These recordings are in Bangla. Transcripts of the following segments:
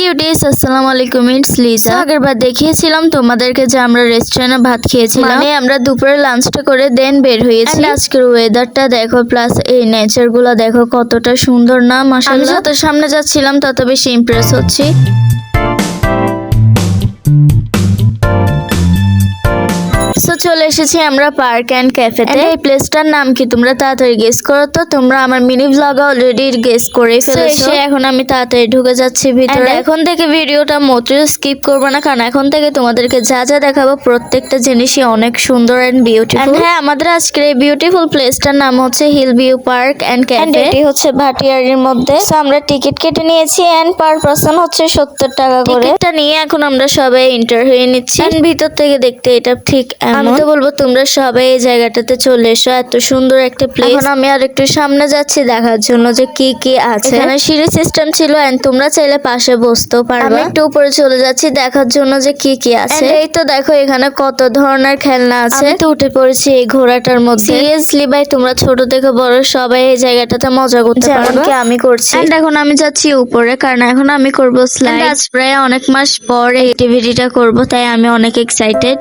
কিউটিস, আসসালামু আলাইকুম। ইটস লিজা। আগের বার দেখিয়েছিলাম তোমাদেরকে যে আমরা রেস্টুরেন্টে ভাত খেয়েছিলাম, মানে আমরা দুপুরে লাঞ্চটা করে দেন বের হয়েছি। আজকের ওয়েদারটা দেখো, প্লাস এই নেচার গুলা দেখো কতটা সুন্দর না মাশাআল্লাহ। আমি যত সামনে যাচ্ছিলাম তত বেশি ইমপ্রেস হচ্ছি। চলে এসেছি আমরা পার্ক এন্ড ক্যাফেতে। এই প্লেসটার নাম কি তোমরা তাড়াতাড়ি গেস করো তো। তোমরা আমার মিনি ব্লগে অলরেডি গেস করে ফেলেছো। এখন আমি তাড়াতাড়ি ঢুকে যাচ্ছি ভিতরে। এখন থেকে ভিডিওটা মোটেও স্কিপ করবে না, কারণ এখন থেকে তোমাদেরকে যা যা দেখাবো প্রত্যেকটা জিনিসই অনেক সুন্দর এন্ড বিউটিফুল। হ্যাঁ, আমাদের আজকের এই বিউটিফুল প্লেসটার নাম হচ্ছে hill view park and cafe. এটি হচ্ছে ভাটিয়ারির মধ্যে। আমরা টিকিট কেটে নিয়েছি এন্ড পার পারসন হচ্ছে 70 টাকা করে। টিকিটটা নিয়ে এখন আমরা সবাই এন্টার হয়ে নিচ্ছি। ভিতর থেকে দেখতে এটা ঠিক আমি তো বলবো তোমরা সবাই এই জায়গাটাতে চলে এসো, এত সুন্দর একটা প্লেস। এখন আমি আর একটু সামনে যাচ্ছি দেখার জন্য যে কি কি আছে। এখানে সিঁড়ি সিস্টেম ছিল এন্ড তোমরা চাইলে পাশে বসতেও পারবে। আমি একটু উপরে চলে যাচ্ছি দেখার জন্য যে কি কি আছে। এই তো দেখো এখানে কত ধরনের খেলনা আছে। আমি তো উঠে পড়েছি এই ঘোড়াটার মধ্যে। সিরিয়াসলি ভাই, তোমরা ছোট থেকে বড় সবাই এই জায়গাটাতে মজা করতে পারবে, যেমনকি আমি করছি। এন্ড এখন আমি যাচ্ছি উপরে, কারণ এখন আমি করব স্লাইড। আজ প্রায় অনেক মাস পর এই অ্যাক্টিভিটিটা করব, তাই আমি অনেক এক্সাইটেড।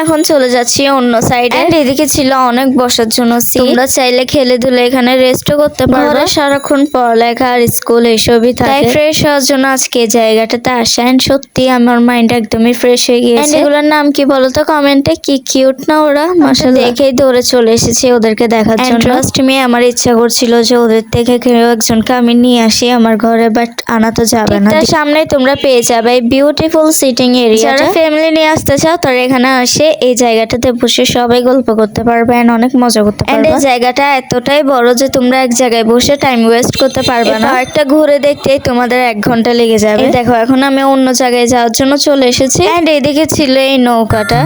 এখন চলে যাচ্ছি অন্য সাইডে। এদিকে ছিল অনেক বসার জন্য সিট। তোমরা চাইলে খেলে ধুলে এখানে রেস্টও করতে পারবে। সারাক্ষণ পড়ালেখা আর স্কুল এসবই থাকে, তাই ফ্রেশ হওয়ার জন্য আজকে এই জায়গাটাতে আসা। এন্ড সত্যি আমার মাইন্ড একদমই ফ্রেশ হয়ে গিয়েছে। এগুলোর নাম কি বলতো কমেন্টে? কি কিউট না ওরা, মাশাআল্লাহ। দেখেই দৌড়ে চলে এসেছি ওদেরকে দেখার জন্য। ট্রাস্ট মি, আমার ইচ্ছা করছিল যে ওদের থেকে কেউ একজনকে আমি নিয়ে আসি আমার ঘরে, বাট আনা তো যাবে না। তার সামনেই তোমরা পেয়ে যাবে বিউটিফুল সিটিং এরিয়া। যারা ফ্যামিলি নিয়ে আসতে চাও তারা এখানে আসে এই জায়গাটাতে বসে সবাই গল্প করতে পারবে এন্ড অনেক মজা করতে পারবে। এই জায়গাটা এতটাই বড় যে তোমরা এক জায়গায় বসে টাইম ওয়েস্ট করতে পারবে না। একটা ঘুরে দেখতেই তোমাদের 1 ঘন্টা লেগে যাবে। দেখো এখন আমি অন্য জায়গায় যাওয়ার জন্য চলে এসেছি। এন্ড এইদিকে ছিল এই নৌকাটা।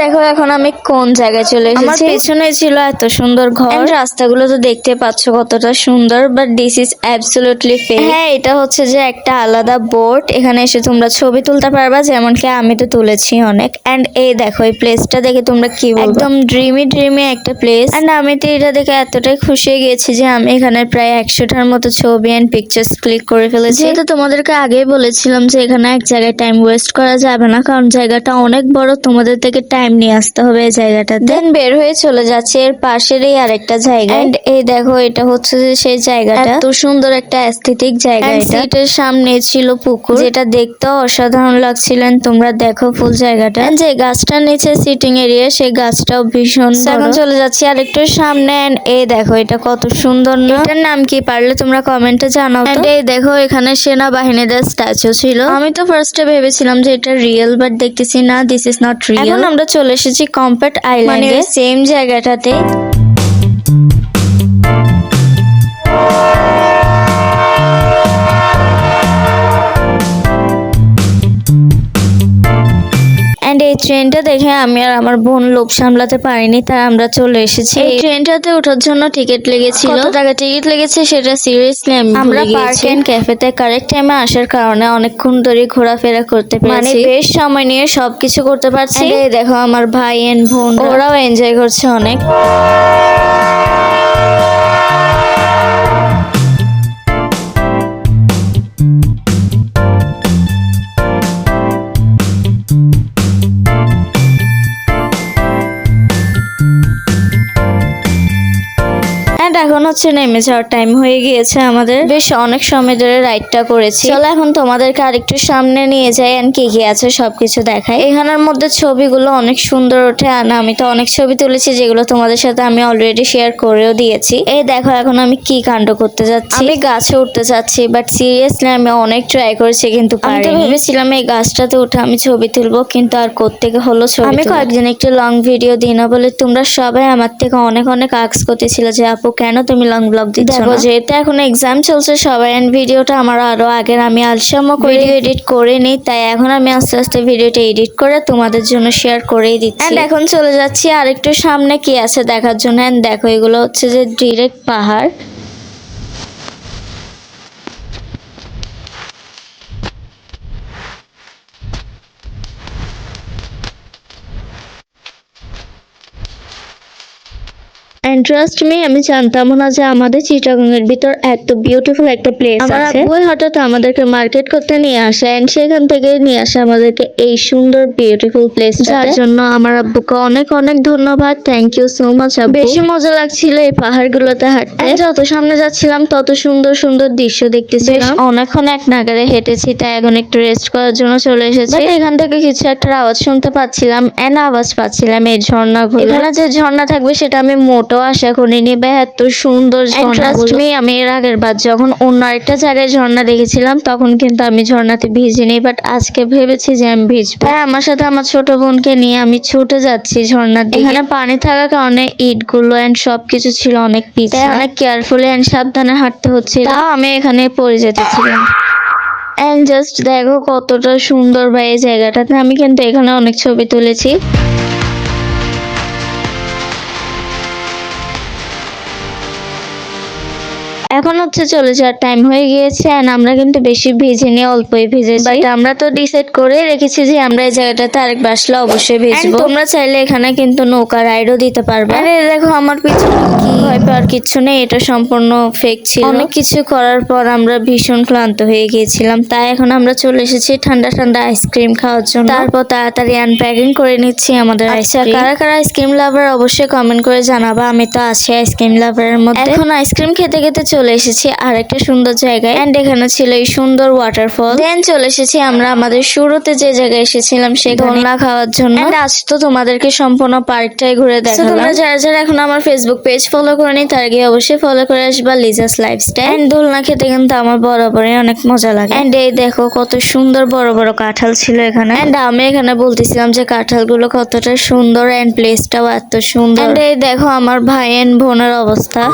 দেখো এখন আমি কোন জায়গায় চলে এসেছি। আমার পেছনে ছিল এত সুন্দর ঘর। রাস্তাগুলো তো দেখতে পাচ্ছ কতটা সুন্দর, but this is absolutely fake. হ্যাঁ, এটা হচ্ছে যে একটা আলাদা বোট। এখানে এসে তোমরা ছবি তুলতে পারবা, যেমনকি আমি তো তুলেছি অনেক। এন্ড এই দেখো এই প্লেসটা দেখে তোমরা কি বলবো, একদম ড্রিমি একটা প্লেস। এন্ড আমি তো এটা দেখে এতটাই খুশি হয়ে গেছি যে আমি এখানে প্রায় 100টার মতো ছবি এন্ড পিকচার্স ক্লিক করে ফেলেছি। যেহেতু তোমাদেরকে আগেই বলেছিলাম যে এখানে এক জায়গায় টাইম ওয়েস্ট করা যাবে না, কারণ জায়গাটা অনেক বড়, তোমাদের থেকে টাইম নিয়ে আসতে হবে এই জায়গাটাতে। দেন বের হয়ে চলে যাচ্ছে এর পাশেরই আরেকটা জায়গা। এন্ড এই দেখো এটা হচ্ছে যে সেই জায়গাটা, এত সুন্দর একটা অ্যাস্থেটিক জায়গা। এটার সামনে ছিল পুকুর, যেটা দেখতে অসাধারণ লাগছিল। তোমরা দেখো ফুল জায়গাটা। যে গাছটার নিচে সিটিং এরিয়া, সেই গাছটাও ভীষণ। এখন চলে যাচ্ছি আরেকটু সামনে। এই দেখো এটা কত সুন্দর না? এটার নাম কি পারলে তোমরা কমেন্টে জানাও। এই দেখো এখানে সেনাবাহিনীদের স্ট্যাচু ছিল। আমি তো ফার্স্টে ভেবেছিলাম যে এটা রিয়েল, বাট দেখতেছি না, দিস ইজ নট রিয়েল। এখন আমরা চলে এসেছি কম্প্যাক্ট আইল্যান্ডে, মানে সেম জায়গাটাতে। এই ট্রেনটা দেখে আমি আর আমার বোন লোভ সামলাতে পারিনি, তাই আমরা চলে এসেছি। এই ট্রেনটাতে ওঠার জন্য টিকিট লেগেছিল। কত টাকা টিকিট লেগেছে সেটা সিরিয়াসলি আমরা পার্ক এন্ড ক্যাফেতে কারেক্ট টাইমে আসার কারণে অনেকক্ষণ ধরে ঘোরাফেরা করতে পেরেছি, মানে বেশ সময় নিয়ে সবকিছু করতে পারছি। এই দেখো আমার ভাই এন্ড বোন, ওরাও এনজয় করছে অনেক। এখন হচ্ছে নেমে যাওয়ার টাইম হয়ে গিয়েছে আমাদের। বেশ অনেক সময় ধরে রাইডটা করেছি। চলো এখন তোমাদেরকে আরেকটু সামনে নিয়ে যাই আর কি কি আছে সবকিছু দেখাই। এখানের মধ্যে ছবিগুলো অনেক সুন্দর ওঠে। আর আমি তো অনেক ছবি তুলেছি, যেগুলো তোমাদের সাথে আমি অলরেডি শেয়ার করেও দিয়েছি। এই দেখো এখন আমি কি কাণ্ড করতে যাচ্ছি। আমি গাছে উঠতে যাচ্ছি, বাট সিরিয়াসলি আমি অনেক ট্রাই করেছি কিন্তু আমি তো ভেবেছিলাম এই গাছটাতে উঠে আমি ছবি তুলবো, কিন্তু আর কোত্থেকে হলো ছবি। আমি কয়েকদিন একটু লং ভিডিও দিই না বলে তোমরা সবাই আমার থেকে অনেক আস্ক করতেছিল যে আপু কেন তুমি লং ব্লগ দিচ্ছ না। যেহেতু এখন এক্সাম চলছে সবাই, এন্ড ভিডিওটা আমার আরো আগের, আমি আলসামো করে এডিট করে নিই, তাই এখন আমি আস্তে আস্তে ভিডিওটা এডিট করে তোমাদের জন্য শেয়ার করেই দিচ্ছি। এন্ড এখন চলে যাচ্ছি আর একটু সামনে কি আছে দেখার জন্য। এন্ড দেখো এগুলো হচ্ছে যে ডিরেক্ট পাহাড়। এন্ড ট্রাস্ট মি, আমি জানতাম না যে আমাদের চিটাগাংয়ের ভিতর এত বিউটিফুল একটা প্লেস আছে। আমার আব্বুই হঠাৎ আমাদেরকে মার্কেট করতে নিয়ে আসে, এন্ড সেখান থেকে নিয়ে আসে আমাদেরকে এই সুন্দর বিউটিফুল প্লেস, যার জন্য আমার আব্বুকে অনেক অনেক ধন্যবাদ। থ্যাংক ইউ সো মাচ আব্বু। বেশি মজা লাগছিল এই পাহাড়গুলোতে হাঁটতে। যত সামনে যাচ্ছিলাম তত সুন্দর সুন্দর দৃশ্য দেখতেছিলাম। অনেকক্ষণ এক নাগারে হেঁটেছি, তাই এখন একটু রেস্ট করার জন্য চলে এসেছি। এখান থেকে কিছু একটা আওয়াজ শুনতে পাচ্ছিলাম, এন্ড আওয়াজ পাচ্ছিলাম এই ঝর্ণাগুলো। এখানে যে ঝর্ণা থাকবে সেটা আমি মোটো আশা করিনি, বা এত সুন্দর ঝর্ণা। আমি এর আগের বার যখন অন্য একটা জায়গায় ঝর্ণা দেখেছিলাম তখন কিন্তু আমি ঝর্ণাতে ভিজিনি, বাট আজকে ভেবেছি যে আমি ভিজবো। তাই আমার সাথে আমার ছোট বোনকে নিয়ে আমি ছুটে যাচ্ছি ঝর্ণার দিকে। এখানে পানি থাকার কারণে ইট গুলো এন্ড সবকিছু ছিল অনেক পিছনে, অনেক কেয়ারফুলি এন্ড সাবধানে হাঁটতে হচ্ছিল। তাও আমি এখানে পড়ে যেতেছিলাম। এন্ড জাস্ট দেখো কতটা সুন্দর বা এই জায়গাটাতে। আমি কিন্তু এখানে অনেক ছবি তুলেছি। এখন হচ্ছে চলে যাওয়ার টাইম হয়ে গিয়েছে, এন্ড আমরা কিন্তু বেশি ভিজিনি, অল্পই ভিজেছি। বাট আমরা তো ডিসাইড করে রেখেছি যে আমরা এই জায়গাটাতে আরেকবার আসলে অবশ্যই ভিজবো। তোমরা চাইলে এখানে কিন্তু নৌকা রাইডও দিতে পারবে। আরে দেখো আমার পিছনে কি, ভয় পাওয়ার কিচ্ছু নেই, এটা সম্পূর্ণ ফেক ছিল। অনেক কিছু করার পর আমরা ভীষণ ক্লান্ত হয়ে গিয়েছিলাম, তাই এখন আমরা চলে এসেছি ঠান্ডা ঠান্ডা আইসক্রিম খাওয়ার জন্য। তারপর তাড়াতাড়ি আনপ্যাকিং করে নিচ্ছি আমাদের আইসক্রিম। কারা কারা আইসক্রিম লাভার অবশ্যই কমেন্ট করে জানাবা। আমি তো আছি আইসক্রিম লাভারের মধ্যে। এখন আইসক্রিম খেতে খেতে চলে এসেছি আর একটা সুন্দর জায়গায়, এন্ড এখানে ছিল এই সুন্দর ওয়াটারফল। দেন চলে এসেছি আমরা আমাদের শুরুতে যে জায়গায় এসেছিলাম সেই দোলনা খাওয়ার জন্য। আজ তো তোমাদেরকে সম্পূর্ণ পার্কটাই ঘুরে দেখালাম। তোমরা যারা যারা এখন আমার ফেসবুক পেজ ফলো করনি তার গিয়ে অবশ্যই ফলো করে আসবা, লিজাস লাইফস্টাইল। এন্ড দোলনা খেতে কিন্তু আমার বরাবরই অনেক মজা লাগে। এন্ড এই দেখো কত সুন্দর বড় বড় কাঁঠাল ছিল এখানে। এন্ড আমি এখানে বলতেছিলাম যে কাঁঠাল গুলো কতটা সুন্দর, এন্ড প্লেসটাও এত সুন্দর। এন্ড এই দেখো আমার ভাই এন্ড বোনের অবস্থা।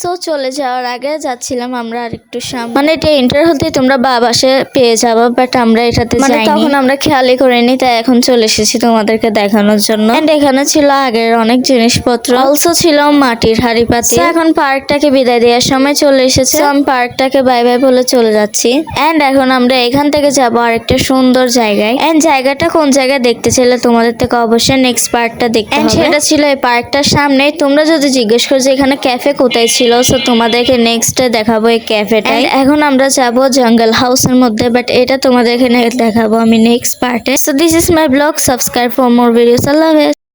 সো চলে যাওয়ার আগে যাচ্ছিলাম আমরা আরেকটু সামনে, মানে এটা এন্টার হতে তোমরা বাসে পেয়ে যাবো, বাট আমরা এটাতে যাইনি, তখন আমরা খেয়ালই করিনি, তাই এখন চলে এসেছি তোমাদেরকে দেখানোর জন্য। এন্ড এখানে ছিল আগের অনেক জিনিসপত্র, অলসো ছিল মাটির হাড়ি পাতিল। এখন পার্কটাকে বিদায় দেওয়ার সময় চলে এসেছে, আমি পার্কটাকে বাই বাই বলে চলে যাচ্ছি। এন্ড এখন আমরা এখান থেকে যাবো আরেকটা সুন্দর জায়গায়। এন্ড জায়গাটা কোন জায়গায় দেখতে চাইলে তোমাদের থেকে অবশ্যই নেক্সট পার্টটা দেখতে হবে। সেটা ছিল এই পার্কটার সামনে। তোমরা যদি জিজ্ঞেস করো যে এখানে ক্যাফে কোথায় ছিল, সো তোমাদেরকে নেক্সট দেখাবো এই ক্যাফেটাই। এখন আমরা যাবো জঙ্গল হাউসের মধ্যে, বাট এটা তোমাদেরকে দেখাবো আমি নেক্সট পার্টে। So this is my blog, subscribe for more videos. আল্লাহ হাফেজ।